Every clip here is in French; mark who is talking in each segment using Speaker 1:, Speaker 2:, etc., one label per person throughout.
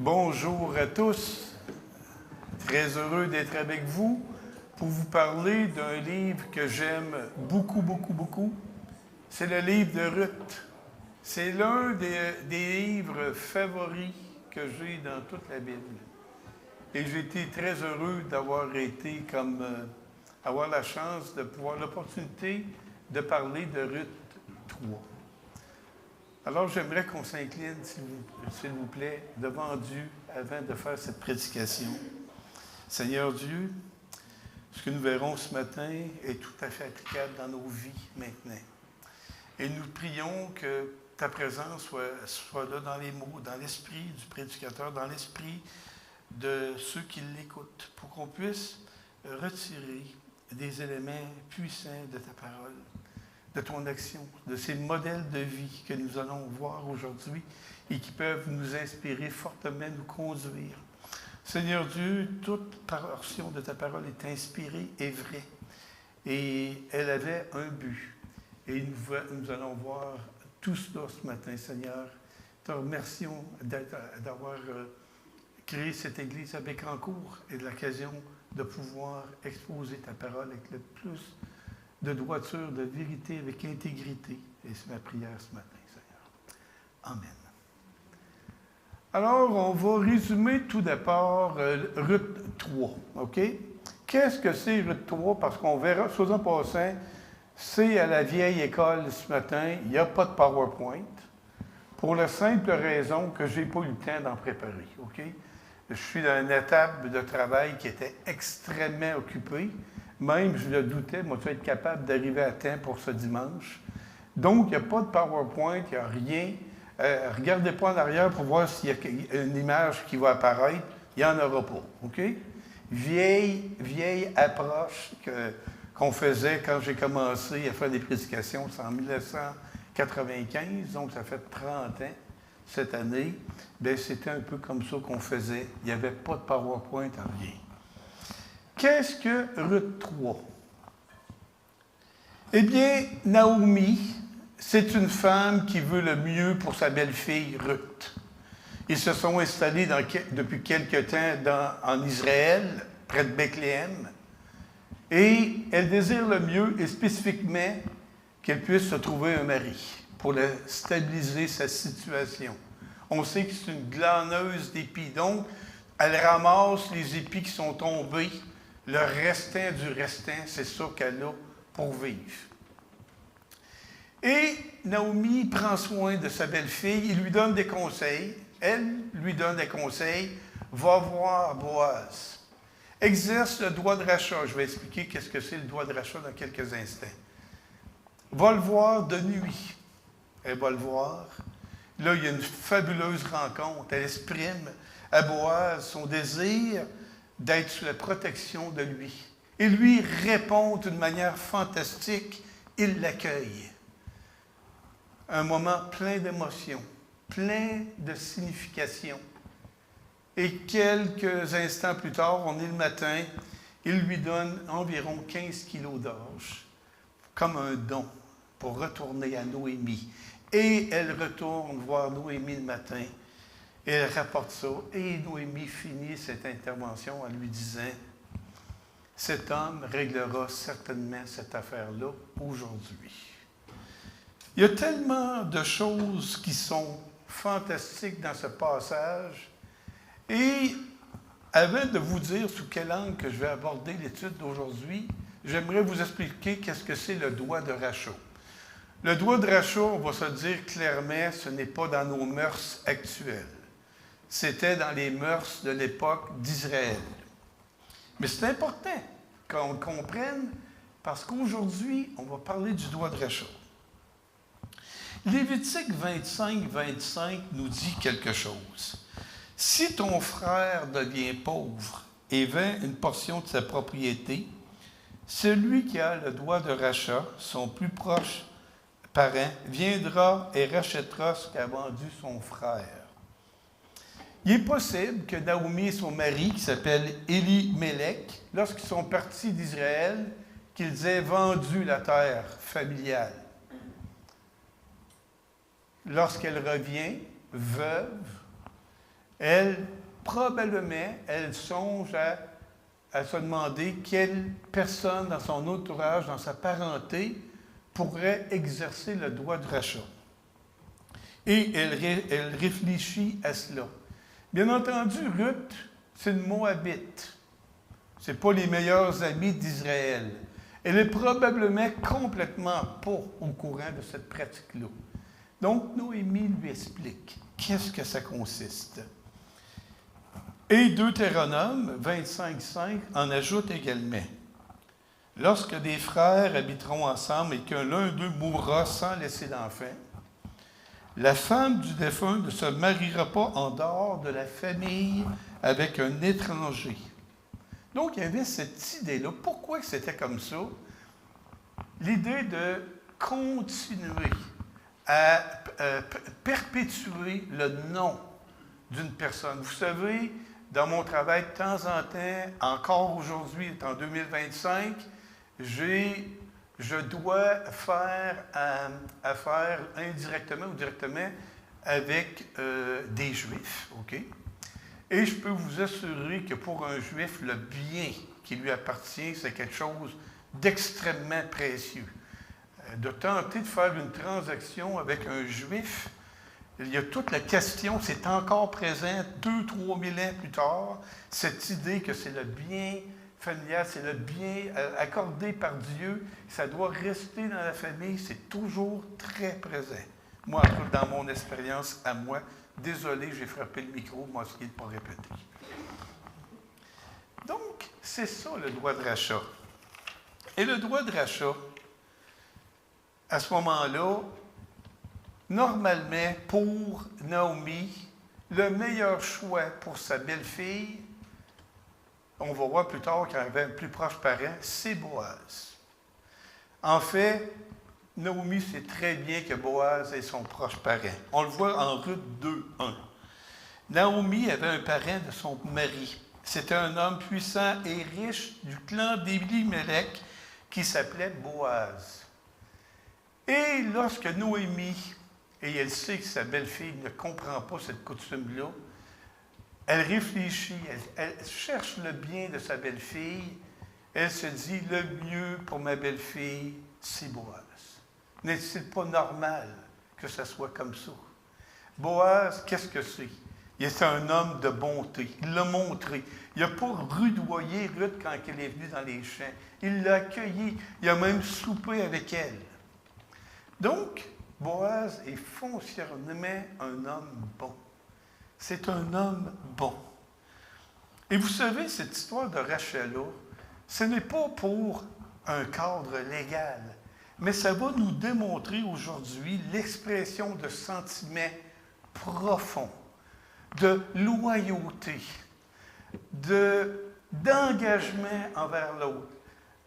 Speaker 1: Bonjour à tous. Très heureux d'être avec vous pour vous parler d'un livre que j'aime beaucoup, beaucoup, beaucoup. C'est le livre de Ruth. C'est l'un des livres favoris que j'ai dans toute la Bible. Et j'ai été très heureux d'avoir été avoir la chance de pouvoir l'opportunité de parler de Ruth 3. Alors, j'aimerais qu'on s'incline, s'il vous plaît, devant Dieu avant de faire cette prédication. Seigneur Dieu, ce que nous verrons ce matin est tout à fait applicable dans nos vies maintenant. Et nous prions que ta présence soit là dans les mots, dans l'esprit du prédicateur, dans l'esprit de ceux qui l'écoutent, pour qu'on puisse retirer des éléments puissants de ta parole, de ton action, de ces modèles de vie que nous allons voir aujourd'hui et qui peuvent nous inspirer fortement, nous conduire. Seigneur Dieu, toute portion de ta parole est inspirée et vraie. Et elle avait un but. Et nous allons voir tout cela ce matin, Seigneur. Te remercions d'avoir créé cette Église à Bécancour et de l'occasion de pouvoir exposer ta parole avec le plus de droiture, de vérité, avec intégrité. Et c'est ma prière ce matin, Seigneur. Amen. Alors, on va résumer tout d'abord Ruth 3, OK? Qu'est-ce que c'est Ruth 3? Parce qu'on verra, soit en passant, c'est à la vieille école ce matin, il n'y a pas de PowerPoint, pour la simple raison que je n'ai pas eu le temps d'en préparer, OK? Je suis dans une étape de travail qui était extrêmement occupée. Même, je le doutais, moi, tu vas être capable d'arriver à temps pour ce dimanche. Donc, il n'y a pas de PowerPoint, il n'y a rien. Regardez pas en arrière pour voir s'il y a une image qui va apparaître. Il n'y en aura pas, OK? Vieille approche qu'on faisait quand j'ai commencé à faire des prédications. C'est en 1995, donc ça fait 30 ans cette année. Bien, c'était un peu comme ça qu'on faisait. Il n'y avait pas de PowerPoint, rien. Qu'est-ce que Ruth 3? Eh bien, Naomi, c'est une femme qui veut le mieux pour sa belle-fille Ruth. Ils se sont installés depuis quelque temps en Israël, près de Bethléem, et elle désire le mieux, et spécifiquement qu'elle puisse se trouver un mari pour stabiliser sa situation. On sait que c'est une glaneuse d'épis, donc elle ramasse les épis qui sont tombés. Le restant du restant, c'est ça qu'elle a pour vivre. Et Naomi prend soin de sa belle-fille, il lui donne des conseils. Elle lui donne des conseils. Va voir Boaz. Exerce le droit de rachat. Je vais expliquer qu'est-ce que c'est le droit de rachat dans quelques instants. Va le voir de nuit. Elle va le voir. Là, il y a une fabuleuse rencontre. Elle exprime à Boaz son désir d'être sous la protection de lui. Et lui répond d'une manière fantastique, il l'accueille. Un moment plein d'émotions, plein de signification. Et quelques instants plus tard, on est le matin, il lui donne environ 15 kilos d'orge, comme un don, pour retourner à Noémie. Et elle retourne voir Noémie le matin. Et elle rapporte ça. Et Noémie finit cette intervention en lui disant « Cet homme réglera certainement cette affaire-là aujourd'hui. » Il y a tellement de choses qui sont fantastiques dans ce passage. Et avant de vous dire sous quel angle que je vais aborder l'étude d'aujourd'hui, j'aimerais vous expliquer qu'est-ce que c'est le droit de rachat. Le droit de rachat, on va se dire clairement, ce n'est pas dans nos mœurs actuelles. C'était dans les mœurs de l'époque d'Israël. Mais c'est important qu'on comprenne, parce qu'aujourd'hui, on va parler du droit de rachat. Lévitique 25 nous dit quelque chose. Si ton frère devient pauvre et vend une portion de sa propriété, celui qui a le droit de rachat, son plus proche parent, viendra et rachètera ce qu'a vendu son frère. Il est possible que Naomi et son mari, qui s'appelle Élimélec, lorsqu'ils sont partis d'Israël, qu'ils aient vendu la terre familiale. Lorsqu'elle revient, veuve, Elle, probablement, elle songe à se demander quelle personne dans son entourage, dans sa parenté, pourrait exercer le droit de rachat. Et elle réfléchit à cela. Bien entendu, Ruth, c'est une Moabite. Ce n'est pas les meilleurs amis d'Israël. Elle est probablement complètement pas au courant de cette pratique-là. Donc, Noémie lui explique qu'est-ce que ça consiste. Et Deutéronome 25,5 en ajoute également. Lorsque des frères habiteront ensemble et qu'un l'un d'eux mourra sans laisser d'enfant, la femme du défunt ne se mariera pas en dehors de la famille avec un étranger. Donc, il y avait cette idée-là. Pourquoi c'était comme ça? L'idée de continuer à perpétuer le nom d'une personne. Vous savez, dans mon travail, de temps en temps, encore aujourd'hui, en 2025, je dois faire affaire indirectement ou directement avec des Juifs, OK? Et je peux vous assurer que pour un Juif, le bien qui lui appartient, c'est quelque chose d'extrêmement précieux. De tenter de faire une transaction avec un Juif, il y a toute la question, c'est encore présent 2-3 000 ans plus tard, cette idée que c'est le bien familial, c'est le bien accordé par Dieu, ça doit rester dans la famille, c'est toujours très présent. Moi, dans mon expérience à moi, désolé, j'ai frappé le micro, moi, ce qui n'est pas répété. Donc, c'est ça le droit de rachat. Et le droit de rachat, à ce moment-là, normalement, pour Naomi, le meilleur choix pour sa belle-fille, on va voir plus tard qu'elle avait un plus proche parent, c'est Boaz. En fait, Naomi sait très bien que Boaz est son proche parent. On le voit en Ruth 2:1. Naomi avait un parent de son mari. C'était un homme puissant et riche du clan d'Élimelech qui s'appelait Boaz. Et lorsque Noémie, et elle sait que sa belle-fille ne comprend pas cette coutume-là, elle réfléchit, elle cherche le bien de sa belle-fille, elle se dit, le mieux pour ma belle-fille, c'est Boaz. N'est-il pas normal que ça soit comme ça? Boaz, qu'est-ce que c'est? Il est un homme de bonté. Il l'a montré. Il n'a pas rudoyé Ruth quand elle est venue dans les champs. Il l'a accueillie. Il a même soupé avec elle. Donc, Boaz est foncièrement un homme bon. C'est un homme bon. Et vous savez, cette histoire de rachat-là, ce n'est pas pour un cadre légal, mais ça va nous démontrer aujourd'hui l'expression de sentiments profonds, de loyauté, d'engagement envers l'autre,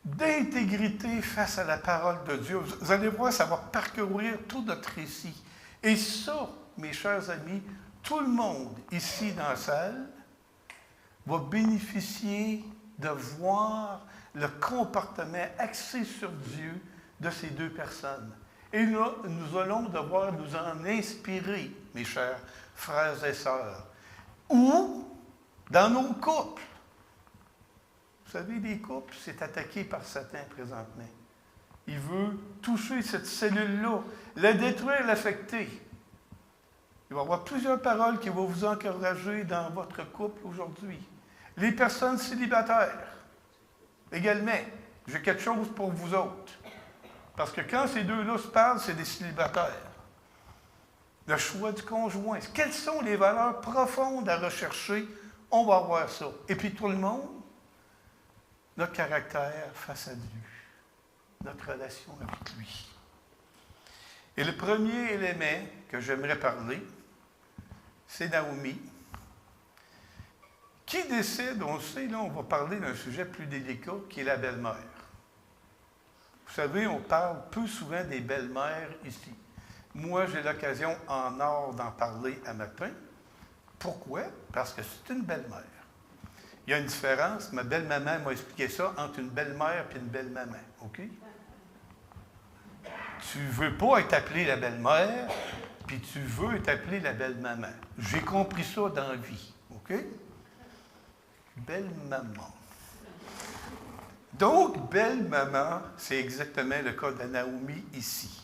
Speaker 1: d'intégrité face à la parole de Dieu. Vous allez voir, ça va parcourir tout notre récit. Et ça, mes chers amis, tout le monde ici dans la salle va bénéficier de voir le comportement axé sur Dieu de ces deux personnes. Et là, nous allons devoir nous en inspirer, mes chers frères et sœurs. Ou dans nos couples. Vous savez, les couples, c'est attaqué par Satan présentement. Il veut toucher cette cellule-là, la détruire, l'affecter. Il va y avoir plusieurs paroles qui vont vous encourager dans votre couple aujourd'hui. Les personnes célibataires, également, j'ai quelque chose pour vous autres. Parce que quand ces deux-là se parlent, c'est des célibataires. Le choix du conjoint. Quelles sont les valeurs profondes à rechercher? On va voir ça. Et puis tout le monde, notre caractère face à Dieu, notre relation avec lui. Et le premier élément que j'aimerais parler, c'est Naomi, qui décide, on le sait, là, on va parler d'un sujet plus délicat, qui est la belle-mère. Vous savez, on parle peu souvent des belles-mères ici. Moi, j'ai l'occasion en or d'en parler à matin. Pourquoi? Parce que c'est une belle-mère. Il y a une différence, ma belle-maman m'a expliqué ça, entre une belle-mère et une belle-maman, OK? Tu ne veux pas être appelée la belle-mère, puis tu veux t'appeler la belle-maman. J'ai compris ça dans la vie, OK? Belle-maman. Donc, belle-maman, c'est exactement le cas de Naomi ici.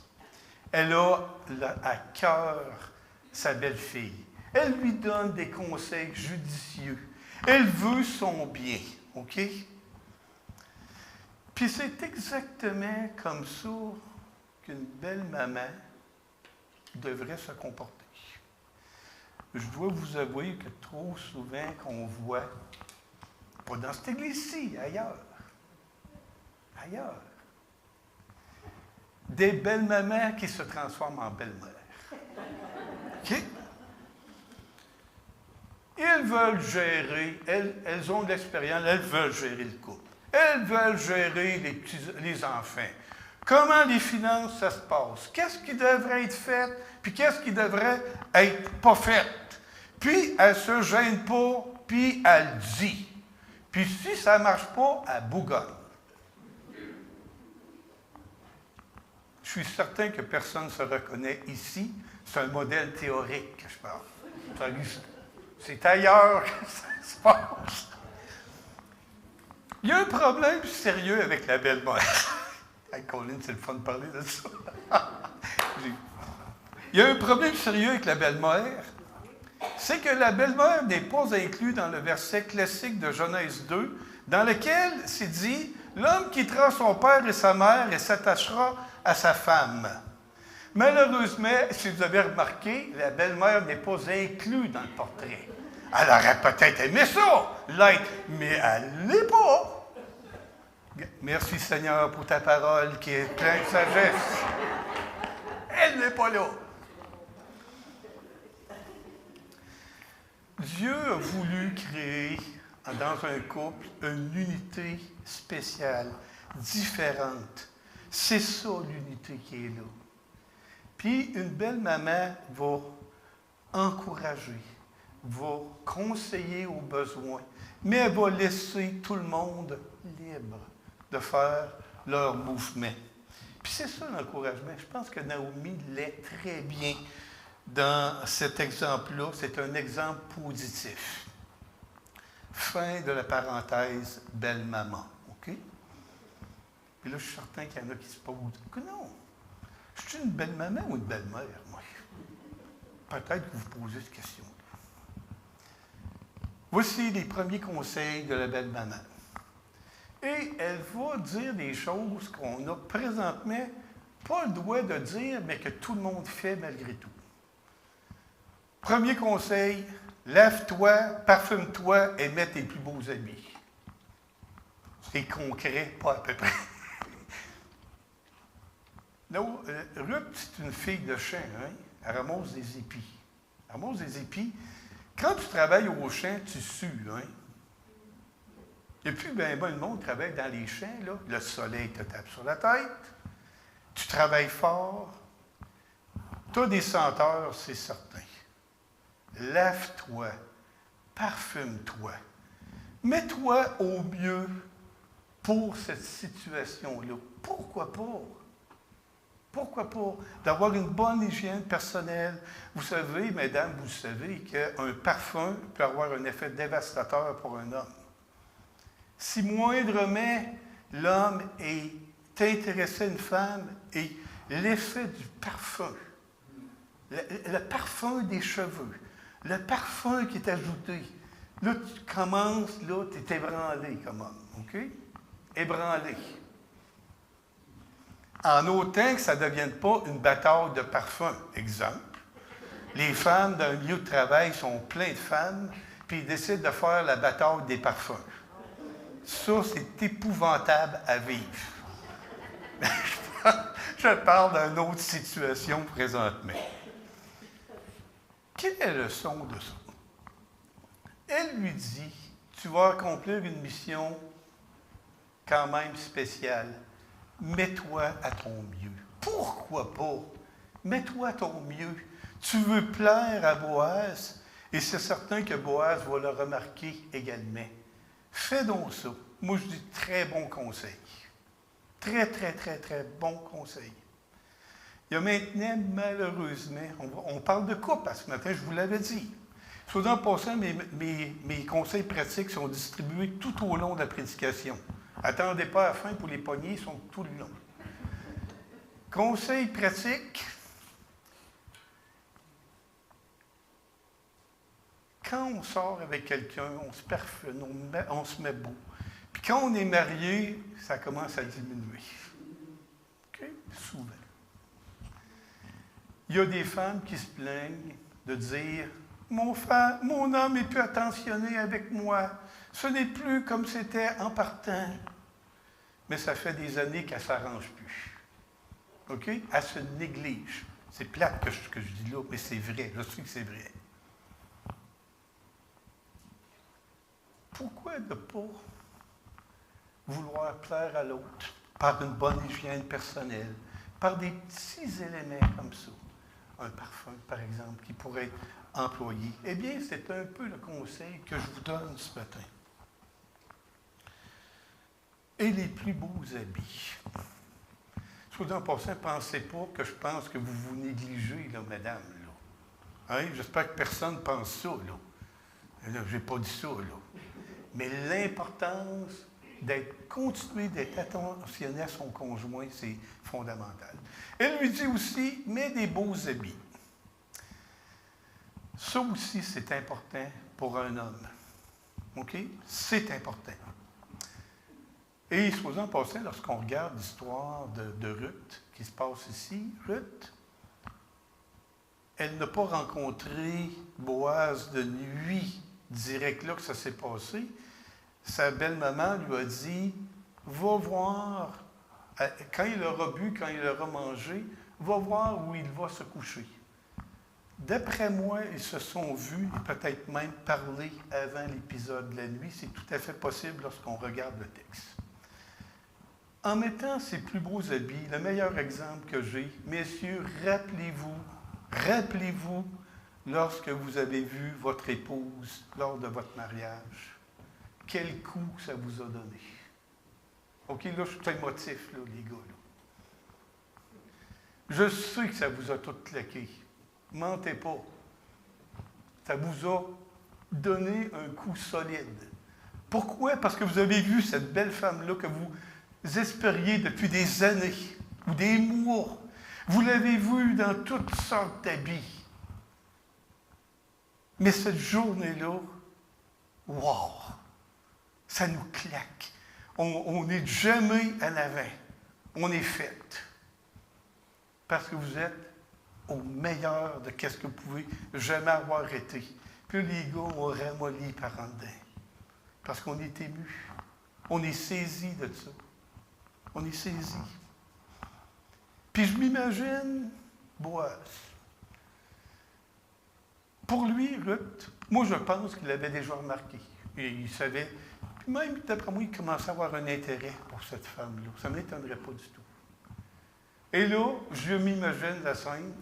Speaker 1: Elle a à cœur sa belle-fille. Elle lui donne des conseils judicieux. Elle veut son bien, OK? Puis c'est exactement comme ça qu'une belle-maman devrait se comporter. Je dois vous avouer que trop souvent qu'on voit, pas dans cette église-ci, ailleurs, des belles-mamans qui se transforment en belles-mères. OK? Ils veulent gérer, elles ont de l'expérience, elles veulent gérer le couple. Elles veulent gérer les enfants. Comment les finances, ça se passe? Qu'est-ce qui devrait être fait? Puis qu'est-ce qui devrait être pas fait? Puis elle ne se gêne pas, puis elle dit. Puis si ça ne marche pas, elle bougonne. Je suis certain que personne ne se reconnaît ici. C'est un modèle théorique que je parle. C'est ailleurs que ça se passe. Il y a un problème sérieux avec la belle-mère. Hey, Colin, c'est le fun de parler de ça. Il y a un problème sérieux avec la belle-mère. C'est que la belle-mère n'est pas inclue dans le verset classique de Genèse 2, dans lequel c'est dit « L'homme quittera son père et sa mère et s'attachera à sa femme. » Malheureusement, si vous avez remarqué, la belle-mère n'est pas inclue dans le portrait. Elle aurait peut-être aimé ça, l'être, mais elle ne l'est pas. Merci Seigneur pour ta parole qui est pleine de sagesse. Elle n'est pas là. Dieu a voulu créer dans un couple une unité spéciale, différente. C'est ça l'unité qui est là. Puis une belle maman va encourager, va conseiller aux besoins, mais elle va laisser tout le monde libre de faire leur mouvement. Puis c'est ça l'encouragement. Je pense que Naomi l'est très bien dans cet exemple-là. C'est un exemple positif. Fin de la parenthèse belle-maman. OK? Puis là, je suis certain qu'il y en a qui se posent. Non. Je suis une belle-maman ou une belle-mère, moi? Peut-être que vous vous posez cette question. Voici les premiers conseils de la belle-maman. Et elle va dire des choses qu'on n'a présentement pas le droit de dire, mais que tout le monde fait malgré tout. Premier conseil, lave-toi, parfume-toi et mets tes plus beaux habits. C'est concret, pas à peu près. Non, Ruth, c'est une fille de champ, hein? Elle ramasse des épis. Elle ramasse des épis. Quand tu travailles au champ, tu sues, hein? Il n'y a plus le monde qui travaille dans les champs, là. Le soleil te tape sur la tête. Tu travailles fort. Tu as des senteurs, c'est certain. Lave-toi. Parfume-toi. Mets-toi au mieux pour cette situation-là. Pourquoi pas? Pourquoi pas? D'avoir une bonne hygiène personnelle. Vous savez, mesdames, vous savez qu'un parfum peut avoir un effet dévastateur pour un homme. Si moindrement l'homme est intéressé à une femme, et l'effet du parfum, le parfum des cheveux, le parfum qui est ajouté, là, tu commences, là, tu es ébranlé comme homme, OK? Ébranlé. En autant que ça ne devienne pas une bataille de parfum. Exemple, les femmes d'un milieu de travail sont pleines de femmes, puis ils décident de faire la bataille des parfums. Ça, c'est épouvantable à vivre. Je parle d'une autre situation présentement. Quelle est le son de ça? Elle lui dit, tu vas accomplir une mission quand même spéciale. Mets-toi à ton mieux. Pourquoi pas? Mets-toi à ton mieux. Tu veux plaire à Boaz, et c'est certain que Boaz va le remarquer également. Fais donc ça. Moi, je dis très bon conseil. Très, très, très, très bon conseil. Il y a maintenant, malheureusement, on parle de couple, ce matin, je vous l'avais dit. Soit en passant, mes conseils pratiques sont distribués tout au long de la prédication. Attendez pas à la fin pour les poignées, ils sont tout le long. Conseils pratiques. Quand on sort avec quelqu'un, on se perfectionne, on se met beau. Puis quand on est marié, ça commence à diminuer. OK? Souvent. Il y a des femmes qui se plaignent de dire « Mon homme est plus attentionné avec moi. Ce n'est plus comme c'était en partant. » Mais ça fait des années qu'elle ne s'arrange plus. OK? Elle se néglige. C'est plate que je dis là, mais c'est vrai. Je sais que c'est vrai. Pourquoi ne pas vouloir plaire à l'autre par une bonne hygiène personnelle, par des petits éléments comme ça? Un parfum, par exemple, qui pourrait être employé. Eh bien, c'est un peu le conseil que je vous donne ce matin. Et les plus beaux habits. Soit en passant, pensez pas que je pense que vous vous négligez, là, madame. Là. Hein? J'espère que personne ne pense ça. Là, je n'ai pas dit ça. Là. Mais l'importance continuer d'être attentionné à son conjoint, c'est fondamental. Elle lui dit aussi, mets des beaux habits. Ça aussi, c'est important pour un homme. OK? C'est important. Et soit en passant, lorsqu'on regarde l'histoire de Ruth, qui se passe ici, Ruth, elle n'a pas rencontré Boaz de nuit, direct là que ça s'est passé. Sa belle-maman lui a dit, va voir, quand il aura bu, quand il aura mangé, va voir où il va se coucher. D'après moi, ils se sont vus et peut-être même parlé avant l'épisode de la nuit. C'est tout à fait possible lorsqu'on regarde le texte. En mettant ces plus beaux habits, le meilleur exemple que j'ai, messieurs, rappelez-vous lorsque vous avez vu votre épouse lors de votre mariage. Quel coup ça vous a donné? OK, là, je suis émotif, là, les gars. Là. Je sais que ça vous a tout claqué. Mentez pas. Ça vous a donné un coup solide. Pourquoi? Parce que vous avez vu cette belle femme-là que vous espériez depuis des années ou des mois. Vous l'avez vue dans toutes sortes d'habits. Mais cette journée-là, wow! Ça nous claque. On n'est jamais en avant. On est fait. Parce que vous êtes au meilleur de ce que vous pouvez jamais avoir été. Puis les gars ont ramolli par en dedans. Parce qu'on est ému. On est saisi de ça. On est saisi. Puis je m'imagine Boaz. Pour lui, Ruth, moi je pense qu'il l'avait déjà remarqué. Et il savait. Puis même, d'après moi, il commençait à avoir un intérêt pour cette femme-là. Ça ne m'étonnerait pas du tout. Et là, je m'imagine la scène.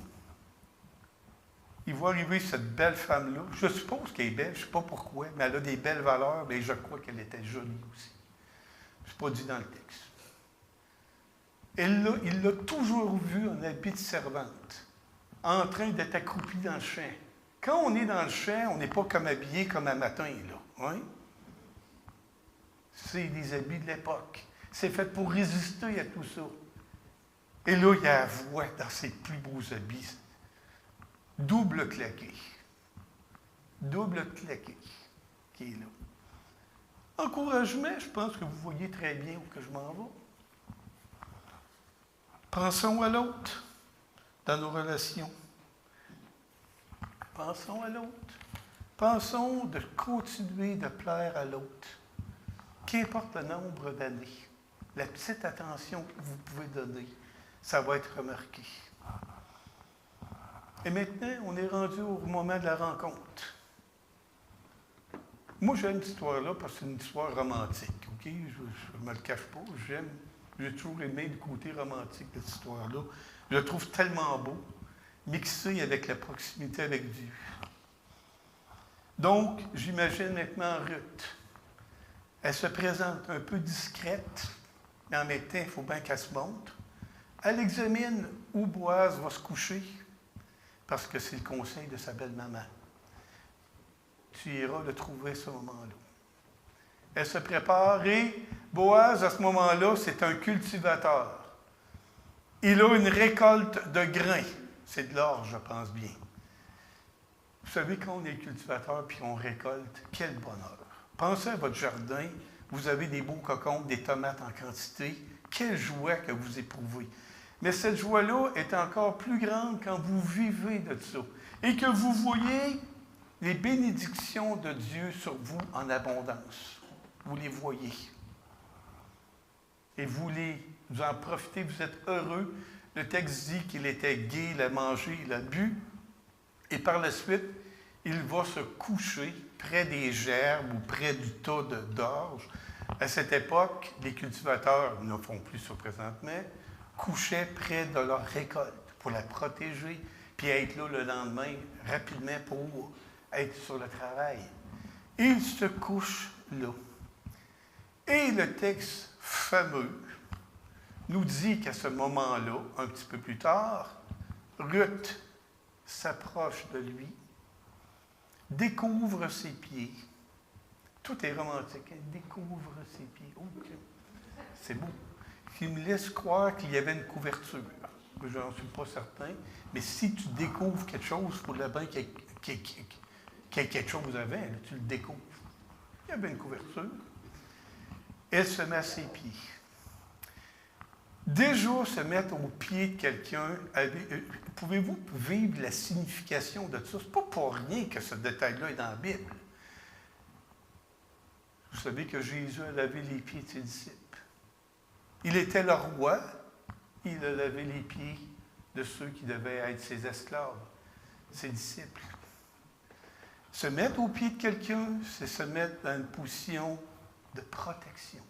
Speaker 1: Il voit arriver cette belle femme-là. Je suppose qu'elle est belle, je ne sais pas pourquoi, mais elle a des belles valeurs, mais je crois qu'elle était jolie aussi. Ce n'est pas dit dans le texte. Il l'a toujours vue en habit de servante, en train d'être accroupie dans le champ. Quand on est dans le champ, on n'est pas comme habillé comme un matin, là. Hein? C'est des habits de l'époque. C'est fait pour résister à tout ça. Et là, il y a la voix dans ses plus beaux habits. Double claqué. Double claqué qui est là. Encouragement, je pense que vous voyez très bien où que je m'en vais. Pensons à l'autre dans nos relations. Pensons à l'autre. Pensons de continuer de plaire à l'autre. Qu'importe le nombre d'années, la petite attention que vous pouvez donner, ça va être remarqué. Et maintenant, on est rendu au moment de la rencontre. Moi, j'aime cette histoire-là parce que c'est une histoire romantique. OK? Je ne me le cache pas. J'ai toujours aimé le côté romantique de cette histoire-là. Je le trouve tellement beau, mixé avec la proximité avec Dieu. Donc, j'imagine maintenant Ruth. Elle se présente un peu discrète, mais en même temps, il faut bien qu'elle se montre. Elle examine où Boaz va se coucher, parce que c'est le conseil de sa belle-maman. Tu iras le trouver à ce moment-là. Elle se prépare et Boaz, à ce moment-là, c'est un cultivateur. Il a une récolte de grains. C'est de l'or, je pense bien. Vous savez, quand on est cultivateur puis on récolte, quel bonheur. Pensez à votre jardin, vous avez des beaux cocombes, des tomates en quantité. Quelle joie que vous éprouvez. Mais cette joie-là est encore plus grande quand vous vivez de ça et que vous voyez les bénédictions de Dieu sur vous en abondance. Vous les voyez. Et vous en profitez, vous êtes heureux. Le texte dit qu'il était gai, il a mangé, il a bu. Et par la suite, il va se coucher près des gerbes ou près du tas d'orge. À cette époque, les cultivateurs ne font plus ça présentement, couchaient près de leur récolte pour la protéger, puis être là le lendemain rapidement pour être sur le travail. Il se couche là. Et le texte fameux nous dit qu'à ce moment-là, un petit peu plus tard, Ruth s'approche de lui, découvre ses pieds. Tout est romantique. Elle découvre ses pieds. Oh, c'est beau. Qui me laisse croire qu'il y avait une couverture. Je n'en suis pas certain. Mais si tu découvres quelque chose, il faudrait bien qu'il y ait quelque chose avant. Là, tu le découvres. Il y avait une couverture. Elle se met à ses pieds. Déjà, se mettre aux pieds de quelqu'un, pouvez-vous vivre la signification de ça? Ce n'est pas pour rien que ce détail-là est dans la Bible. Vous savez que Jésus a lavé les pieds de ses disciples. Il était le roi, il a lavé les pieds de ceux qui devaient être ses esclaves, ses disciples. Se mettre aux pieds de quelqu'un, c'est se mettre dans une position de protection,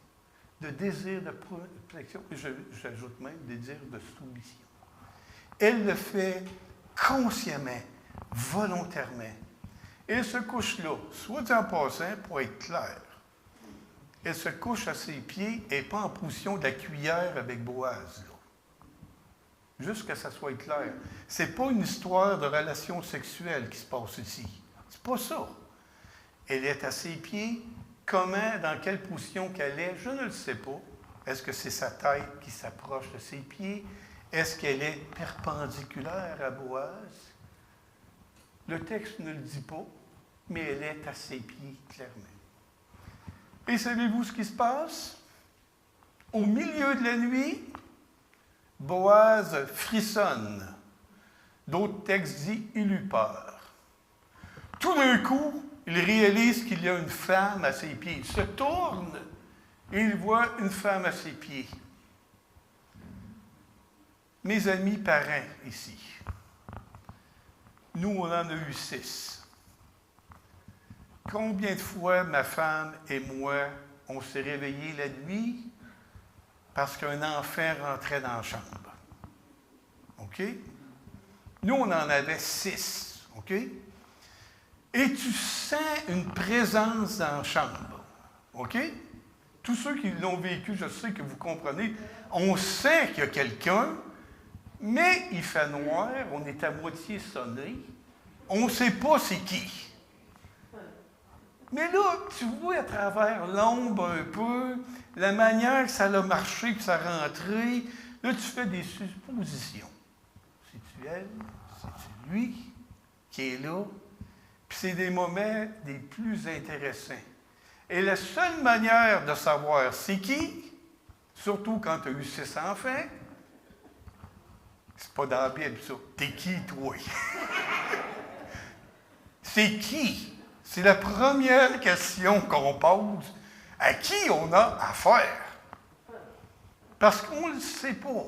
Speaker 1: de désir de protection, et j'ajoute même désir de soumission. Elle le fait consciemment, volontairement. Elle se couche là, soit dit en passant, pour être clair. Elle se couche à ses pieds et pas en position de la cuillère avec Boaz. Là. Juste que ça soit clair. Ce n'est pas une histoire de relation sexuelle qui se passe ici. C'est pas ça. Elle est à ses pieds. Comment, dans quelle position qu'elle est, je ne le sais pas. Est-ce que c'est sa tête qui s'approche de ses pieds? Est-ce qu'elle est perpendiculaire à Boaz? Le texte ne le dit pas, mais elle est à ses pieds, clairement. Et savez-vous ce qui se passe? Au milieu de la nuit, Boaz frissonne. D'autres textes disent « il eut peur ». Tout d'un coup, il réalise qu'il y a une femme à ses pieds. Il se tourne et il voit une femme à ses pieds. Mes amis parents ici, nous, on en a eu 6. Combien de fois ma femme et moi, on s'est réveillés la nuit parce qu'un enfant rentrait dans la chambre? OK? Nous, on en avait 6. OK? Et tu sens une présence dans la chambre. OK? Tous ceux qui l'ont vécu, je sais que vous comprenez. On sait qu'il y a quelqu'un, mais il fait noir, on est à moitié sonné. On ne sait pas c'est qui. Mais là, tu vois à travers l'ombre un peu, la manière que ça a marché, que ça a rentré, là, tu fais des suppositions. C'est-tu elle? C'est-tu lui qui est là? Puis c'est des moments des plus intéressants. Et la seule manière de savoir c'est qui, surtout quand tu as eu 6 enfants, c'est pas dans la Bible, ça. T'es qui, toi? C'est qui? C'est la première question qu'on pose. À qui on a affaire? Parce qu'on ne le sait pas.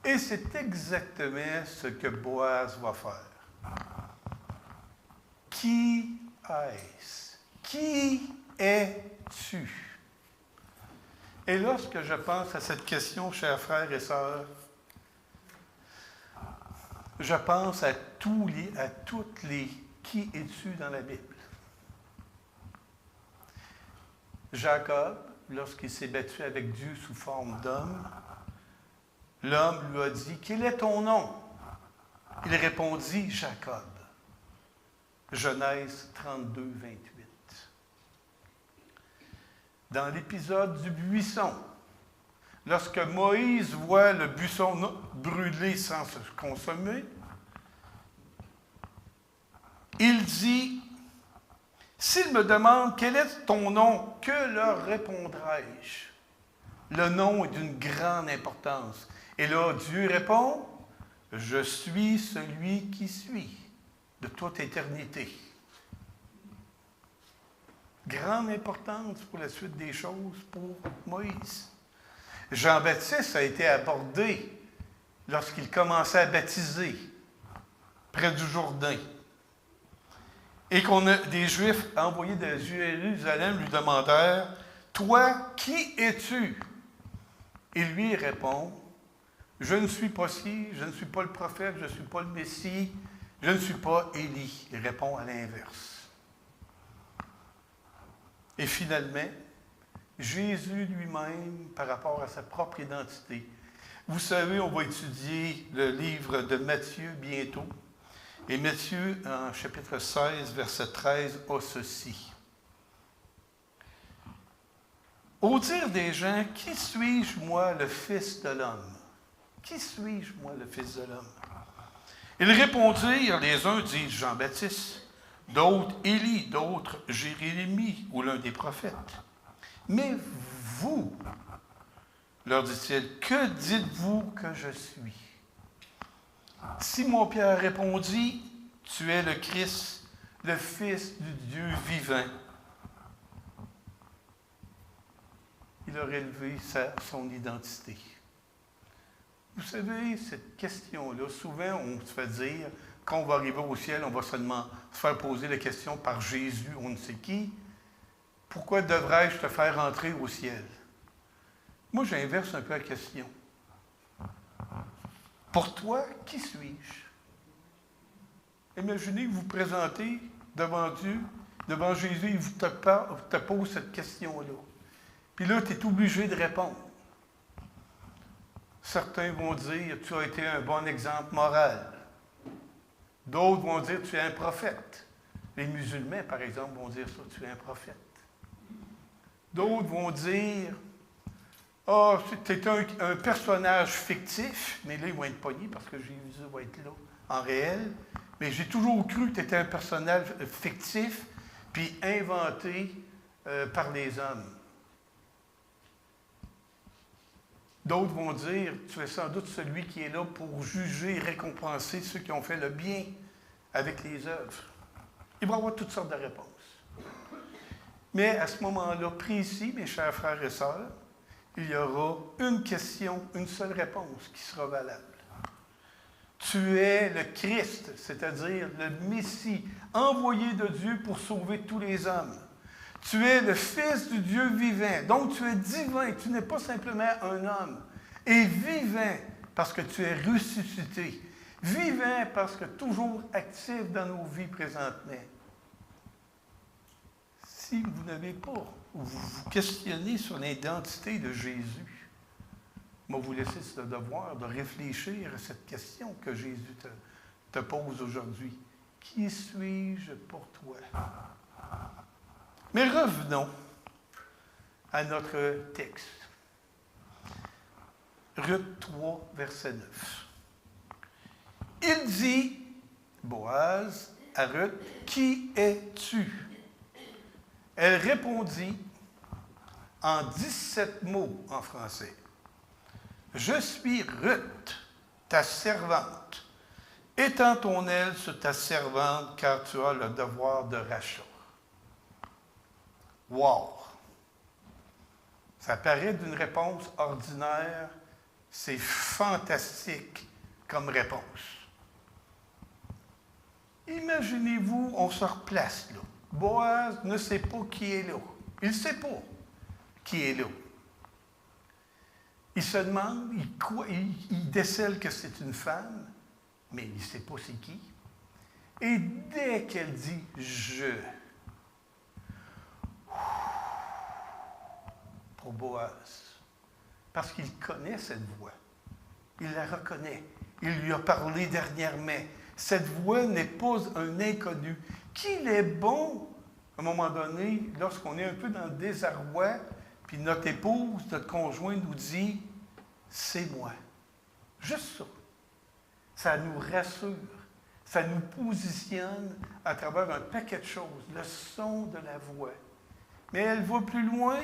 Speaker 1: Et c'est exactement ce que Boaz va faire. Qui est-ce? Qui es-tu? Et lorsque je pense à cette question, chers frères et sœurs, je pense à toutes les qui es-tu dans la Bible. Jacob, lorsqu'il s'est battu avec Dieu sous forme d'homme, L'homme lui a dit, « Quel est ton nom? » Il répondit, « Jacob. » Genèse 32, 28. Dans l'épisode du buisson, lorsque Moïse voit le buisson brûler sans se consommer, il dit, « S'il me demande quel est ton nom, que leur répondrai-je? » Le nom est d'une grande importance. Et là, Dieu répond, « Je suis celui qui suis de toute éternité. » Grande importance pour la suite des choses pour Moïse. Jean-Baptiste a été abordé lorsqu'il commençait à baptiser près du Jourdain. Et des Juifs envoyés de Jérusalem lui demandèrent, « Toi, qui es-tu? » Et lui répond, « Je ne suis pas ci, je ne suis pas le prophète, je ne suis pas le Messie, je ne suis pas Élie. » Il répond à l'inverse. Et finalement, Jésus lui-même, par rapport à sa propre identité. Vous savez, on va étudier le livre de Matthieu bientôt. Et Matthieu, en chapitre 16, verset 13, a ceci. « Au dire des gens, qui suis-je, moi, le Fils de l'homme? Qui suis-je, moi, le Fils de l'homme? » Ils répondirent, les uns disent Jean-Baptiste, d'autres Élie, d'autres Jérémie ou l'un des prophètes. Mais vous, leur dit-il, que dites-vous que je suis? Simon-Pierre répondit, tu es le Christ, le Fils du Dieu vivant. Il a relevé son identité. Vous savez, cette question-là, souvent on se fait dire, quand on va arriver au ciel, on va seulement se faire poser la question par Jésus, on ne sait qui, pourquoi devrais-je te faire entrer au ciel? Moi, j'inverse un peu la question. Pour toi, qui suis-je? Imaginez que vous vous présentez devant Dieu, devant Jésus, et il te pose cette question-là. Puis là, tu es obligé de répondre. Certains vont dire, tu as été un bon exemple moral. D'autres vont dire, tu es un prophète. Les musulmans, par exemple, vont dire ça, tu es un prophète. D'autres vont dire, ah, tu es un personnage fictif, mais là, ils vont être pognés parce que Jésus va être là en réel. Mais j'ai toujours cru que tu étais un personnage fictif, puis inventé par les hommes. D'autres vont dire, tu es sans doute celui qui est là pour juger et récompenser ceux qui ont fait le bien avec les œuvres. Il va y avoir toutes sortes de réponses. Mais à ce moment-là précis, mes chers frères et sœurs, il y aura une question, une seule réponse qui sera valable. Tu es le Christ, c'est-à-dire le Messie, envoyé de Dieu pour sauver tous les hommes. Tu es le Fils du Dieu vivant, donc tu es divin, tu n'es pas simplement un homme. Et vivant, parce que tu es ressuscité. Vivant, parce que toujours actif dans nos vies présentement. Si vous n'avez pas, ou vous vous questionnez sur l'identité de Jésus, moi, vous laissez ce devoir de réfléchir à cette question que Jésus te pose aujourd'hui. Qui suis-je pour toi? Mais revenons à notre texte. Ruth 3, verset 9. Il dit, Boaz, à Ruth, « Qui es-tu? » Elle répondit en 17 mots en français. « Je suis Ruth, ta servante. Étends ton aile sur ta servante, car tu as le devoir de rachat. » Wow! Ça paraît d'une réponse ordinaire, c'est fantastique comme réponse. Imaginez-vous, on se replace là. Boaz ne sait pas qui est là. Il ne sait pas qui est là. Il se demande, il décèle que c'est une femme, mais il ne sait pas c'est qui. Et dès qu'elle dit « je », pour Boaz, parce qu'il connaît cette voix. Il la reconnaît. Il lui a parlé dernièrement. Cette voix n'est pas un inconnu. Qu'il est bon, à un moment donné, lorsqu'on est un peu dans le désarroi, puis notre épouse, notre conjoint nous dit « c'est moi ». Juste ça. Ça nous rassure. Ça nous positionne à travers un paquet de choses. Le son de la voix. Mais elle va plus loin,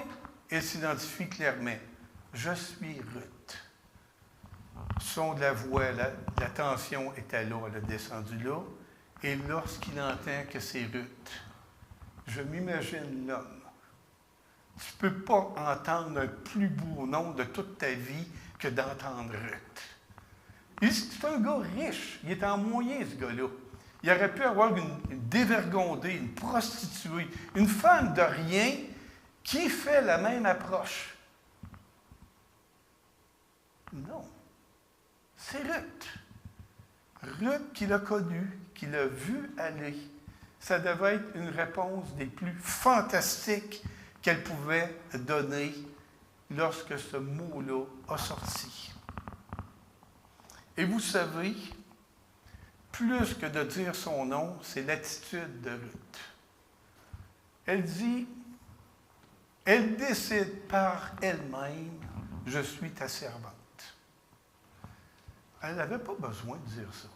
Speaker 1: elle s'identifie clairement. « Je suis Ruth ». Son de la voix, la tension était là, elle a descendu là. Et lorsqu'il entend que c'est Ruth, je m'imagine l'homme. Tu ne peux pas entendre un plus beau nom de toute ta vie que d'entendre Ruth. C'est un gars riche, il est en moyen ce gars-là. Il aurait pu avoir une dévergondée, une prostituée, une femme de rien qui fait la même approche. Non. C'est Ruth. Ruth qui l'a connue, qui l'a vu aller. Ça devait être une réponse des plus fantastiques qu'elle pouvait donner lorsque ce mot-là a sorti. Et vous savez, plus que de dire son nom, c'est l'attitude de Ruth. Elle dit, elle décide par elle-même, je suis ta servante. Elle n'avait pas besoin de dire ça.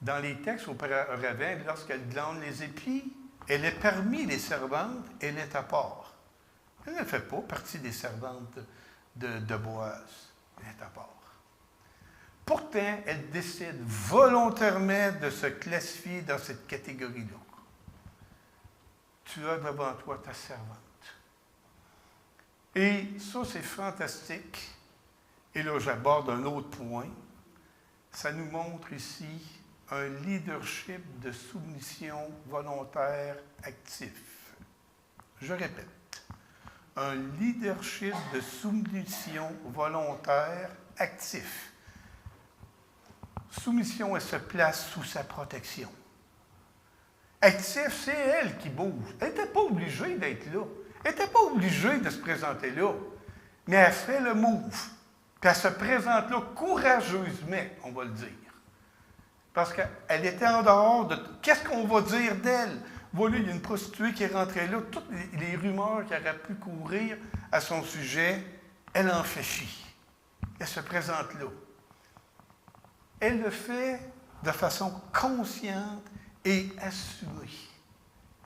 Speaker 1: Dans les textes auparavant, lorsqu'elle glande les épis, elle est parmi les servantes, elle est à part. Elle ne fait pas partie des servantes de Boaz. Elle est à part. Pourtant, elle décide volontairement de se classifier dans cette catégorie-là. Tu as devant toi ta servante. Et ça, c'est fantastique. Et là, j'aborde un autre point. Ça nous montre ici un leadership de soumission volontaire actif. Je répète, un leadership de soumission volontaire actif. Soumission, elle se place sous sa protection. Actif, c'est elle qui bouge. Elle n'était pas obligée d'être là. Elle n'était pas obligée de se présenter là. Mais elle fait le move. Puis elle se présente là courageusement, on va le dire. Parce qu'elle était en dehors de... Qu'est-ce qu'on va dire d'elle? Voilà, il y a une prostituée qui est rentrée là. Toutes les rumeurs qui auraient pu courir à son sujet, elle en fait fi. Elle se présente là. Elle le fait de façon consciente et assumée.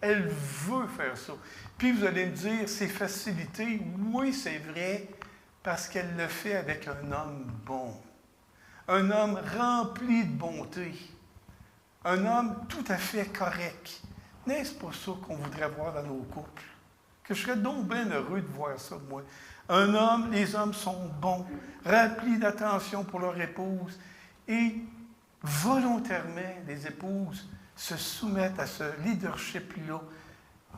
Speaker 1: Elle veut faire ça. Puis vous allez me dire, c'est facilité. Oui, c'est vrai, parce qu'elle le fait avec un homme bon. Un homme rempli de bonté. Un homme tout à fait correct. N'est-ce pas ça qu'on voudrait voir dans nos couples? Que je serais donc bien heureux de voir ça, moi. Un homme, les hommes sont bons, remplis d'attention pour leur épouse. Et volontairement, les épouses se soumettent à ce leadership-là.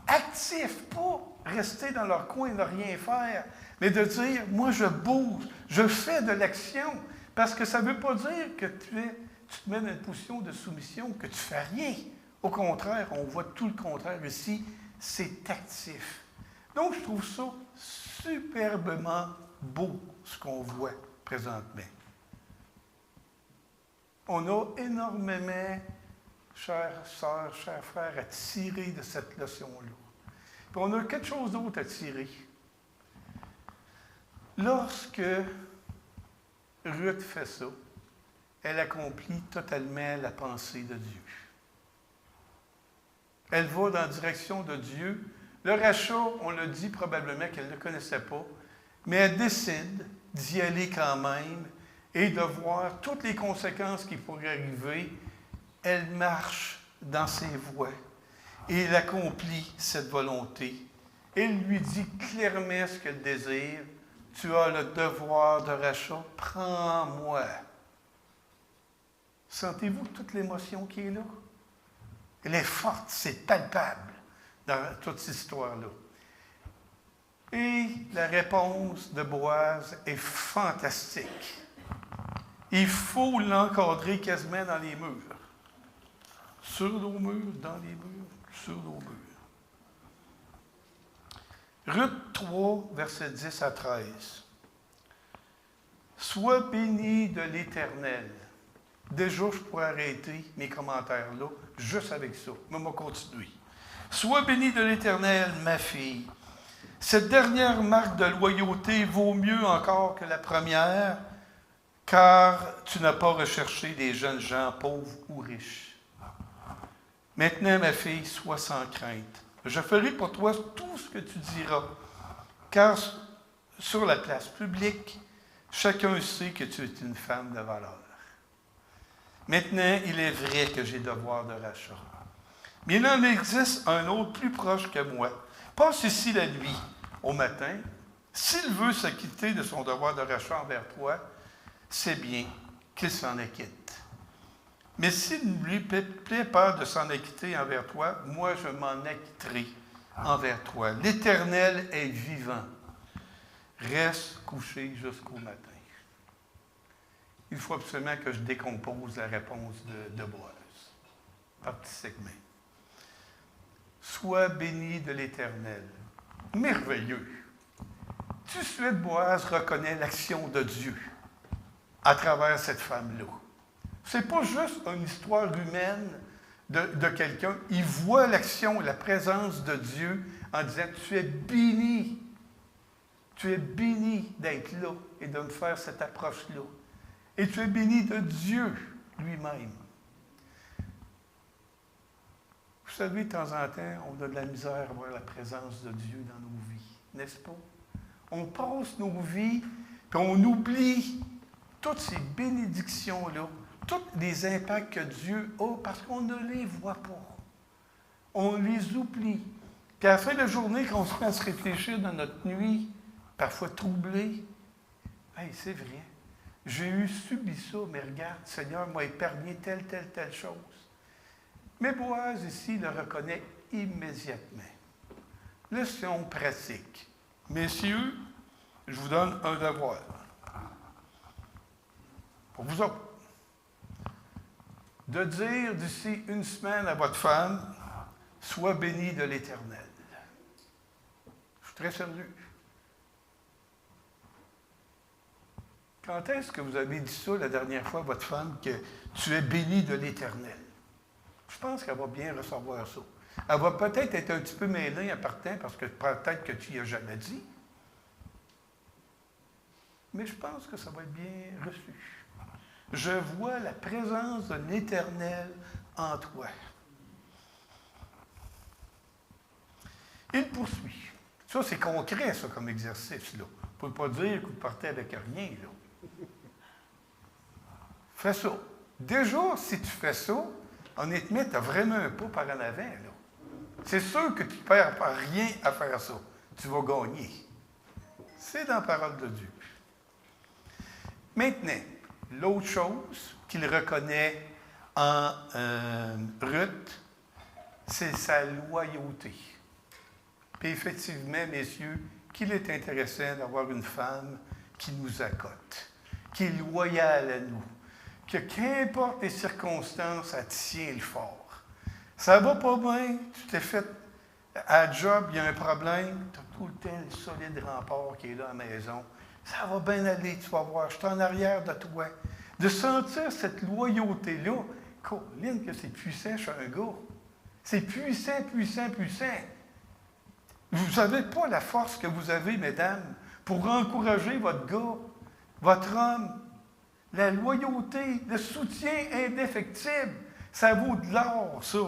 Speaker 1: Actif, pas rester dans leur coin et ne rien faire, mais de dire, moi je bouge, je fais de l'action. Parce que ça ne veut pas dire que tu te mets dans une position de soumission, que tu ne fais rien. Au contraire, on voit tout le contraire ici, c'est actif. Donc, je trouve ça superbement beau, ce qu'on voit présentement. On a énormément, chères sœurs, chers frères, à tirer de cette leçon-là. Puis on a quelque chose d'autre à tirer. Lorsque Ruth fait ça, elle accomplit totalement la pensée de Dieu. Elle va dans la direction de Dieu. Le rachat, on l'a dit probablement qu'elle ne connaissait pas, mais elle décide d'y aller quand même et de voir toutes les conséquences qui pourraient arriver. Elle marche dans ses voies et elle accomplit cette volonté. Elle lui dit clairement ce qu'elle désire. Tu as le devoir de rachat, prends-moi. Sentez-vous toute l'émotion qui est là? Elle est forte, c'est palpable dans toute cette histoire-là. Et la réponse de Boaz est fantastique. Il faut l'encadrer quasiment dans les murs. Sur nos murs, dans les murs, sur nos murs. Ruth 3, versets 10 à 13. Sois béni de l'Éternel. Déjà, je pourrais arrêter mes commentaires là, juste avec ça. Mais on va continuer. Sois béni de l'Éternel, ma fille. Cette dernière marque de loyauté vaut mieux encore que la première, car tu n'as pas recherché des jeunes gens pauvres ou riches. Maintenant, ma fille, sois sans crainte. Je ferai pour toi tout ce que tu diras, car sur la place publique, chacun sait que tu es une femme de valeur. Maintenant, il est vrai que j'ai devoir de rachat. Mais il en existe un autre plus proche que moi. Passe ici la nuit, au matin. S'il veut s'acquitter de son devoir de rachat envers toi, c'est bien qu'il s'en acquitte. Mais s'il ne lui plaît pas de s'en acquitter envers toi, moi je m'en acquitterai envers toi. L'Éternel est vivant. Reste couché jusqu'au matin. Il faut absolument que je décompose la réponse de Boaz. Par petits segments. Sois béni de l'Éternel. Merveilleux. Tout de suite, Boaz reconnaît l'action de Dieu à travers cette femme-là. Ce n'est pas juste une histoire humaine de quelqu'un. Il voit l'action, la présence de Dieu en disant « Tu es béni. Tu es béni d'être là et de me faire cette approche-là. Et tu es béni de Dieu lui-même. » Vous savez, de temps en temps, on a de la misère à voir la présence de Dieu dans nos vies, n'est-ce pas? On passe nos vies, puis on oublie toutes ces bénédictions-là, tous les impacts que Dieu a, parce qu'on ne les voit pas. On les oublie. Puis à la fin de la journée, quand on se met à se réfléchir dans notre nuit, parfois troublée, hey, c'est vrai, j'ai subi ça, mais regarde, le Seigneur m'a épargné telle chose. Mais Boaz, ici, le reconnaît immédiatement. Leçon pratique. Messieurs, je vous donne un devoir. Pour vous autres. De dire d'ici une semaine à votre femme, « Sois béni de l'Éternel. » Je suis très sérieux. Quand est-ce que vous avez dit ça la dernière fois à votre femme, que tu es béni de l'Éternel? Je pense qu'elle va bien recevoir ça. Elle va peut-être être un petit peu mêlée en partant, parce que peut-être que tu n'y as jamais dit. Mais je pense que ça va être bien reçu. Je vois la présence de l'Éternel en toi. Il poursuit. Ça, c'est concret, ça, comme exercice, là. Vous ne pouvez pas dire que vous partez avec rien, là. Fais ça. Déjà, si tu fais ça, honnêtement, tu as vraiment un pas par en avant, là. C'est sûr que tu ne perds pas rien à faire ça. Tu vas gagner. C'est dans la parole de Dieu. Maintenant, l'autre chose qu'il reconnaît en Ruth, c'est sa loyauté. Puis effectivement, messieurs, qu'il est intéressant d'avoir une femme qui nous accote, qui est loyale à nous, que qu'importe les circonstances, elle tient le fort. Ça va pas bien, tu t'es fait à la job, il y a un problème, tu as tout le temps le solide rempart qui est là à la maison. Ça va bien aller, tu vas voir, je suis en arrière de toi. De sentir cette loyauté-là, Colline, que c'est puissant chez un gars. C'est puissant, puissant, puissant. Vous n'avez pas la force que vous avez, mesdames, pour encourager votre gars, votre homme. La loyauté, le soutien indéfectible, ça vaut de l'or, ça.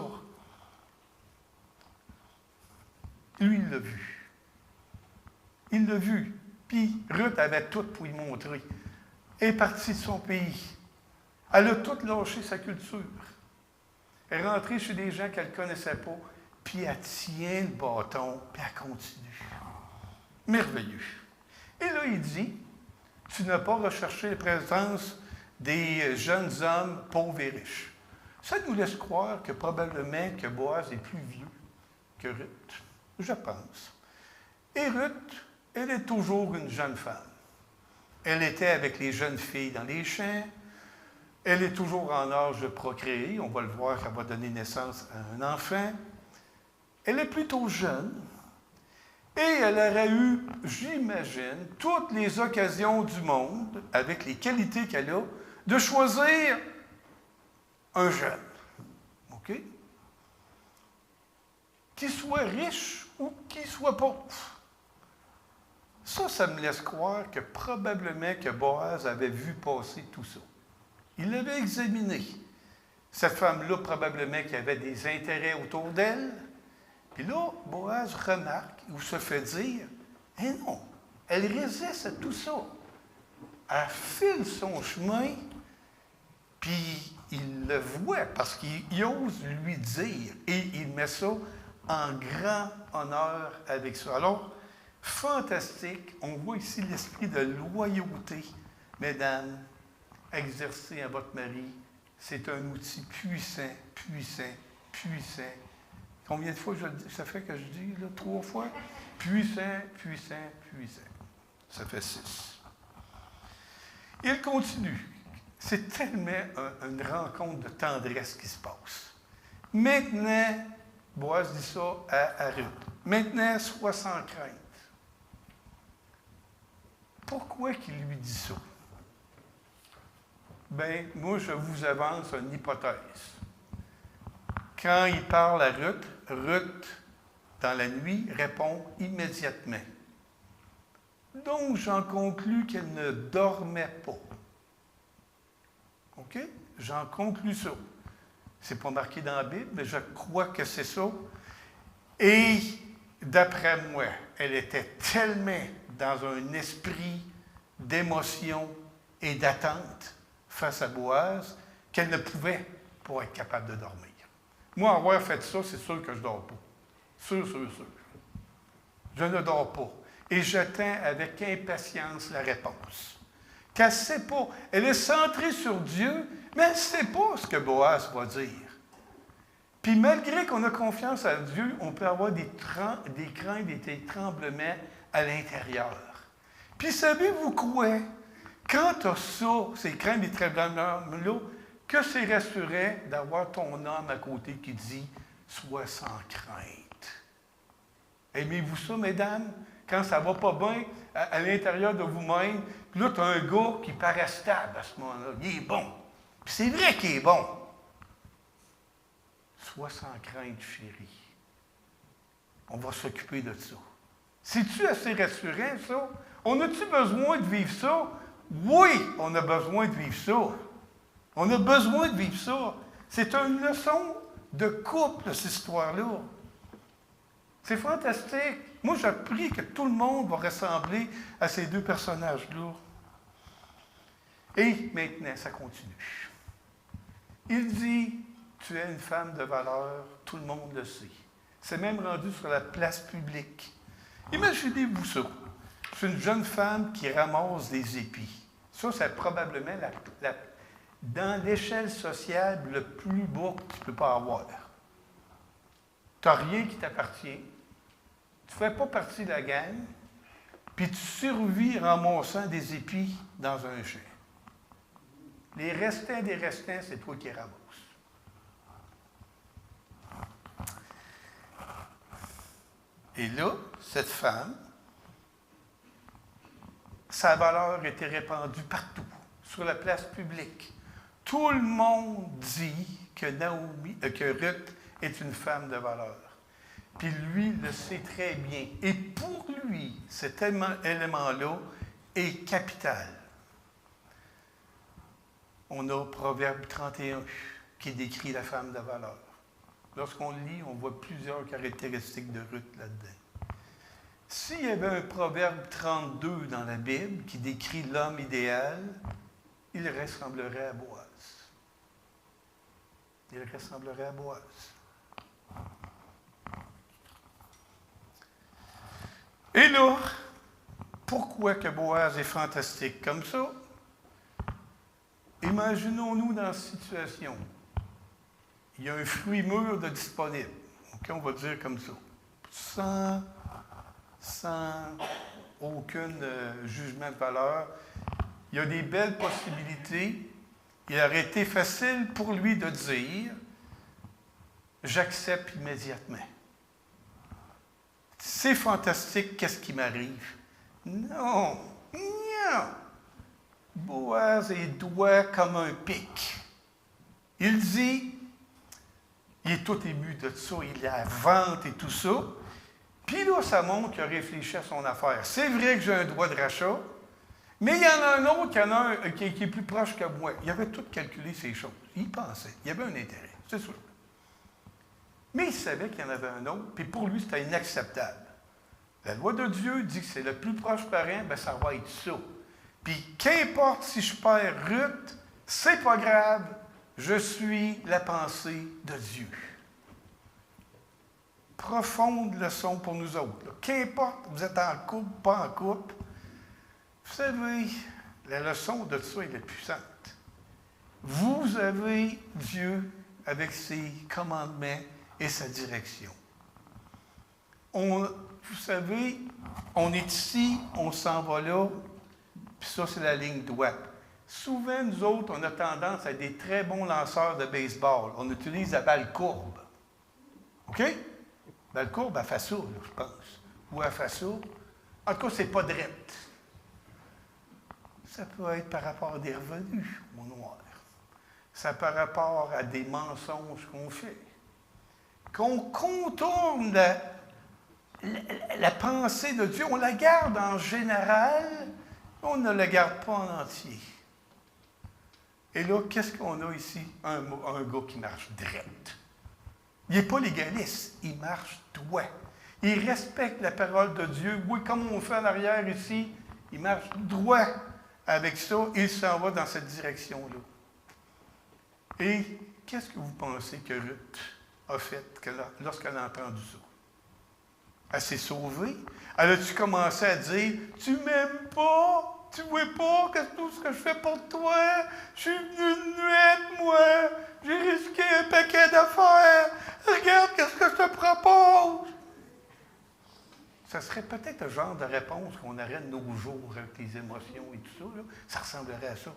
Speaker 1: Lui, il l'a vu. Il l'a vu. Puis Ruth avait tout pour y montrer. Elle est partie de son pays. Elle a tout lâché sa culture. Elle est rentrée chez des gens qu'elle ne connaissait pas, puis elle tient le bâton, puis elle continue. Merveilleux. Et là, il dit, tu n'as pas recherché la présence des jeunes hommes pauvres et riches. Ça nous laisse croire que probablement que Boaz est plus vieux que Ruth, je pense. Et Ruth, elle est toujours une jeune femme. Elle était avec les jeunes filles dans les champs. Elle est toujours en âge de procréer. On va le voir qu'elle va donner naissance à un enfant. Elle est plutôt jeune. Et elle aurait eu, j'imagine, toutes les occasions du monde, avec les qualités qu'elle a, de choisir un jeune. OK? Qu'il soit riche ou qu'il soit pauvre. Ça me laisse croire que probablement que Boaz avait vu passer tout ça. Il l'avait examiné. Cette femme-là, probablement qu'il y avait des intérêts autour d'elle. Puis là, Boaz remarque ou se fait dire, « Eh non, elle résiste à tout ça. Elle file son chemin, puis il le voit parce qu'il ose lui dire et il met ça en grand honneur avec ça. » Alors, fantastique, on voit ici l'esprit de loyauté. Mesdames, exercer à votre mari, c'est un outil puissant, puissant, puissant. Combien de fois ça fait que je dis, là, 3 fois? Puissant, puissant, puissant. Ça fait 6. Il continue. C'est tellement une rencontre de tendresse qui se passe. Maintenant, Boaz dit ça à Ruth. Maintenant, sois sans crainte. Pourquoi qu'il lui dit ça? Bien, moi, je vous avance une hypothèse. Quand il parle à Ruth, Ruth, dans la nuit, répond immédiatement. Donc, j'en conclus qu'elle ne dormait pas. OK? J'en conclus ça. C'est pas marqué dans la Bible, mais je crois que c'est ça. Et, d'après moi, elle était tellement dans un esprit d'émotion et d'attente face à Boaz qu'elle ne pouvait pas être capable de dormir. Moi, avoir fait ça, c'est sûr que je ne dors pas. Sûr, sûr, sûr. Je ne dors pas. Et j'attends avec impatience la réponse. Qu'elle ne sait pas. Elle est centrée sur Dieu, mais elle ne sait pas ce que Boaz va dire. Puis malgré qu'on a confiance à Dieu, on peut avoir des craintes et des tremblements à l'intérieur. Puis savez-vous quoi? Quand tu as ça, ces craintes et tremblements-là, que c'est rassurant d'avoir ton homme à côté qui dit « Sois sans crainte ». Aimez-vous ça, mesdames? Quand ça ne va pas bien à l'intérieur de vous-même, puis là, tu as un gars qui paraît stable à ce moment-là. Il est bon. Puis c'est vrai qu'il est bon. Sois sans crainte, chérie. On va s'occuper de ça. C'est-tu assez rassurant, ça? On a-tu besoin de vivre ça? Oui, on a besoin de vivre ça. On a besoin de vivre ça. C'est une leçon de couple, cette histoire-là. C'est fantastique. Moi, je prie que tout le monde va ressembler à ces deux personnages-là. Et maintenant, ça continue. Il dit, tu es une femme de valeur, tout le monde le sait. C'est même rendu sur la place publique. Imaginez-vous ça. C'est une jeune femme qui ramasse des épis. Ça, c'est probablement dans l'échelle sociale le plus bas que tu ne peux pas avoir. Tu n'as rien qui t'appartient. Tu ne fais pas partie de la gang, puis tu survis en ramassant des épis dans un champ. Les restants des restants, c'est toi qui ramasses. Et là, cette femme, sa valeur était répandue partout, sur la place publique. Tout le monde dit que Ruth est une femme de valeur. Puis lui le sait très bien. Et pour lui, cet élément-là est capital. On a Proverbe 31 qui décrit la femme de valeur. Lorsqu'on le lit, on voit plusieurs caractéristiques de Ruth là-dedans. S'il y avait un Proverbe 32 dans la Bible qui décrit l'homme idéal, il ressemblerait à Boaz. Il ressemblerait à Boaz. Et là, pourquoi que Boaz est fantastique comme ça? Imaginons-nous dans cette situation. Il y a un fruit mûr de disponible. OK, on va dire comme ça. Sans aucun jugement de valeur. Il y a des belles possibilités. Il aurait été facile pour lui de dire « J'accepte immédiatement ». c'est fantastique, qu'est-ce qui m'arrive? Non, non. Boaz est droit comme un pic. Il dit, il est tout ému de ça, il a vente et tout ça. Puis là, ça montre qu'il a réfléchi à son affaire. C'est vrai que j'ai un droit de rachat, mais il y en a un autre qui est plus proche que moi. Il avait tout calculé ces choses. Il pensait. Il y avait un intérêt, c'est sûr. Mais il savait qu'il y en avait un autre, puis pour lui, c'était inacceptable. La loi de Dieu dit que c'est le plus proche parent, bien, ça va être ça. Puis qu'importe si je perds Ruth, c'est pas grave, je suis la pensée de Dieu. Profonde leçon pour nous autres. Là. Qu'importe, vous êtes en couple, pas en couple, vous savez, la leçon de ça, elle est puissante. Vous avez Dieu avec ses commandements et sa direction. Vous savez, on est ici, on s'en va là, puis ça, c'est la ligne droite. Souvent, nous autres, on a tendance à être des très bons lanceurs de baseball. On utilise la balle courbe. OK? La balle courbe, elle fait ça, là, je pense. Ou elle fait ça. En tout cas, c'est pas drette. Ça peut être par rapport à des revenus, mon noir. Ça par rapport à des mensonges qu'on fait. Qu'on contourne la pensée de Dieu. On la garde en général, on ne la garde pas en entier. Et là, qu'est-ce qu'on a ici? Un gars qui marche direct. Il n'est pas légaliste, il marche droit. Il respecte la parole de Dieu. Oui, comme on fait en arrière ici, il marche droit avec ça, il s'en va dans cette direction-là. Et qu'est-ce que vous pensez que Ruth a fait lorsqu'elle a entendu ça? Elle s'est sauvée. Elle a-tu commencé à dire, « Tu m'aimes pas? Tu vois pas que tout ce que je fais pour toi? Je suis venu de nuit, moi. J'ai risqué un paquet d'affaires. Regarde qu'est-ce que je te propose. » Ça serait peut-être le genre de réponse qu'on aurait de nos jours avec les émotions et tout ça. Là. Ça ressemblerait à ça.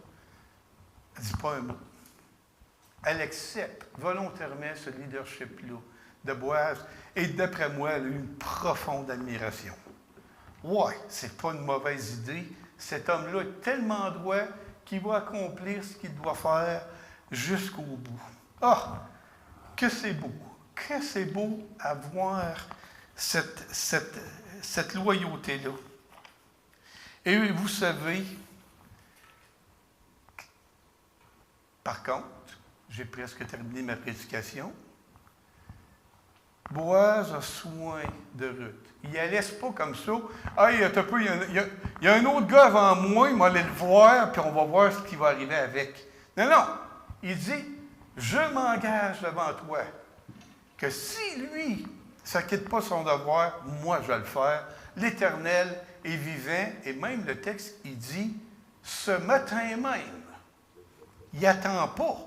Speaker 1: Elle ne dit pas un mot. Elle accepte volontairement ce leadership-là de Boaz. Et d'après moi, elle a eu une profonde admiration. Ouais, c'est pas une mauvaise idée. Cet homme-là est tellement droit qu'il va accomplir ce qu'il doit faire jusqu'au bout. Ah, que c'est beau! Que c'est beau avoir cette loyauté-là. Et vous savez, par contre, j'ai presque terminé ma prédication. Boaz a soin de Ruth. Il ne la laisse pas comme ça. « Hey, il y a un autre gars avant moi, il va aller le voir, puis on va voir ce qui va arriver avec. » Non, non. Il dit, « Je m'engage devant toi, que si lui ne s'acquitte pas son devoir, moi je vais le faire. L'Éternel est vivant. » Et même le texte, il dit, « Ce matin même, il n'attend pas. »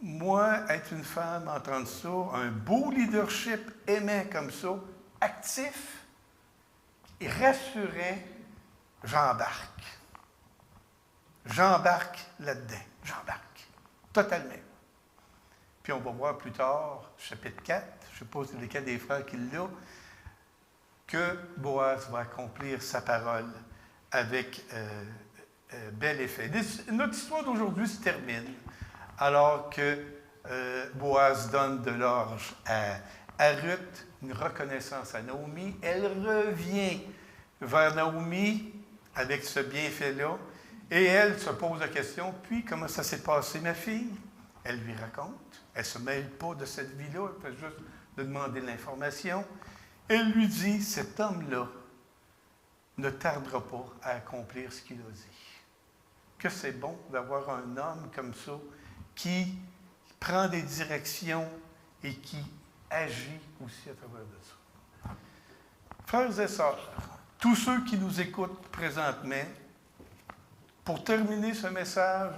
Speaker 1: Moi, être une femme, entendre ça, un beau leadership aimant comme ça, actif et rassurant, j'embarque. J'embarque là-dedans. J'embarque. Totalement. Puis on va voir plus tard, chapitre 4, je ne sais pas si c'est lequel des frères qui l'a, que Boaz va accomplir sa parole avec bel effet. Notre histoire d'aujourd'hui se termine alors que Boaz donne de l'orge à Ruth, une reconnaissance à Naomi. Elle revient vers Naomi avec ce bienfait-là et elle se pose la question, puis comment ça s'est passé, ma fille? Elle lui raconte. Elle ne se mêle pas de cette vie-là, elle fait juste de demander l'information. Elle lui dit, cet homme-là ne tardera pas à accomplir ce qu'il a dit. Que c'est bon d'avoir un homme comme ça qui prend des directions et qui agit aussi à travers de ça. Frères et sœurs, tous ceux qui nous écoutent présentement, pour terminer ce message,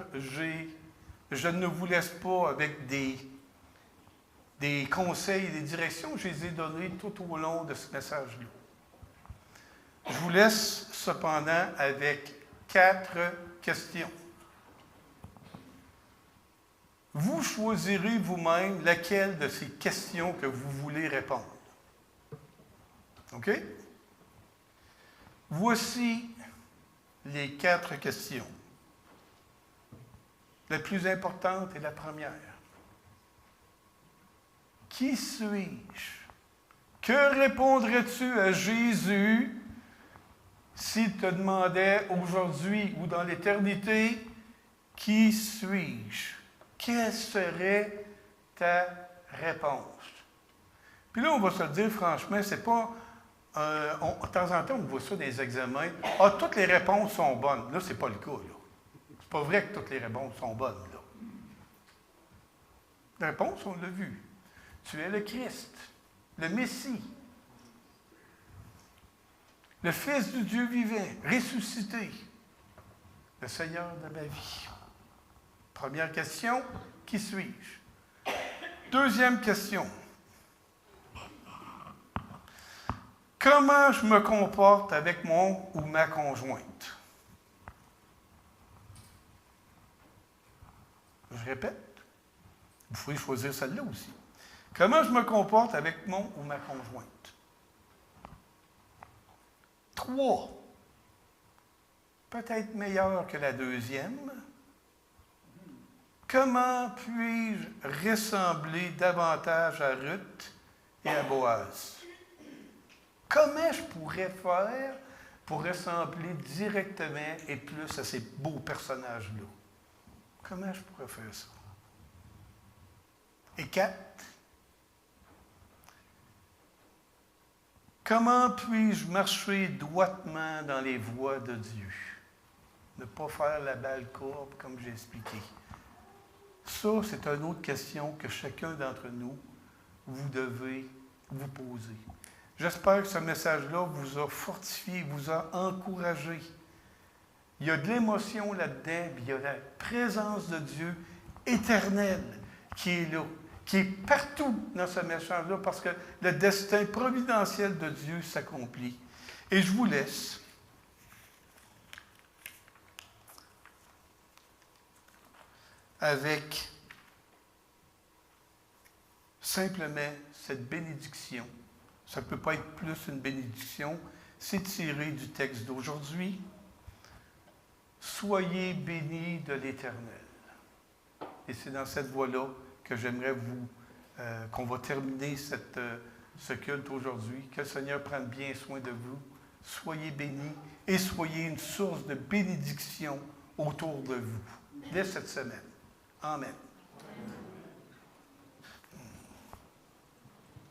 Speaker 1: je ne vous laisse pas avec des conseils et des directions, je les ai donnés tout au long de ce message-là. Je vous laisse cependant avec 4 questions. Vous choisirez vous-même laquelle de ces questions que vous voulez répondre. OK? Voici les 4 questions. La plus importante est la première. Qui suis-je? Que répondrais-tu à Jésus s'il te demandait aujourd'hui ou dans l'éternité, qui suis-je? Quelle serait ta réponse? Puis là, on va se le dire franchement, c'est pas... de temps en temps, on voit ça dans les examens. Ah, toutes les réponses sont bonnes. Là, c'est pas le cas, là. C'est pas vrai que toutes les réponses sont bonnes, là. La réponse, on l'a vu. Tu es le Christ, le Messie, le Fils du Dieu vivant, ressuscité, le Seigneur de ma vie. Première question, qui suis-je? Deuxième question. Comment je me comporte avec mon ou ma conjointe? Je répète, vous pouvez choisir celle-là aussi. Comment je me comporte avec mon ou ma conjointe? 3. Peut-être meilleur que la deuxième. Comment puis-je ressembler davantage à Ruth et à Boaz? Comment je pourrais faire pour ressembler directement et plus à ces beaux personnages-là? Comment je pourrais faire ça? Et 4. Comment puis-je marcher droitement dans les voies de Dieu? Ne pas faire la balle courbe, comme j'ai expliqué. Ça, c'est une autre question que chacun d'entre nous, vous devez vous poser. J'espère que ce message-là vous a fortifié, vous a encouragé. Il y a de l'émotion là-dedans, puis il y a la présence de Dieu éternelle qui est là, qui est partout dans ce message-là, parce que le destin providentiel de Dieu s'accomplit. Et je vous laisse avec simplement cette bénédiction. Ça ne peut pas être plus une bénédiction. C'est tiré du texte d'aujourd'hui. Soyez bénis de l'Éternel. Et c'est dans cette voie-là que j'aimerais qu'on va terminer ce culte aujourd'hui. Que le Seigneur prenne bien soin de vous. Soyez bénis et soyez une source de bénédiction autour de vous dès cette semaine. Amen.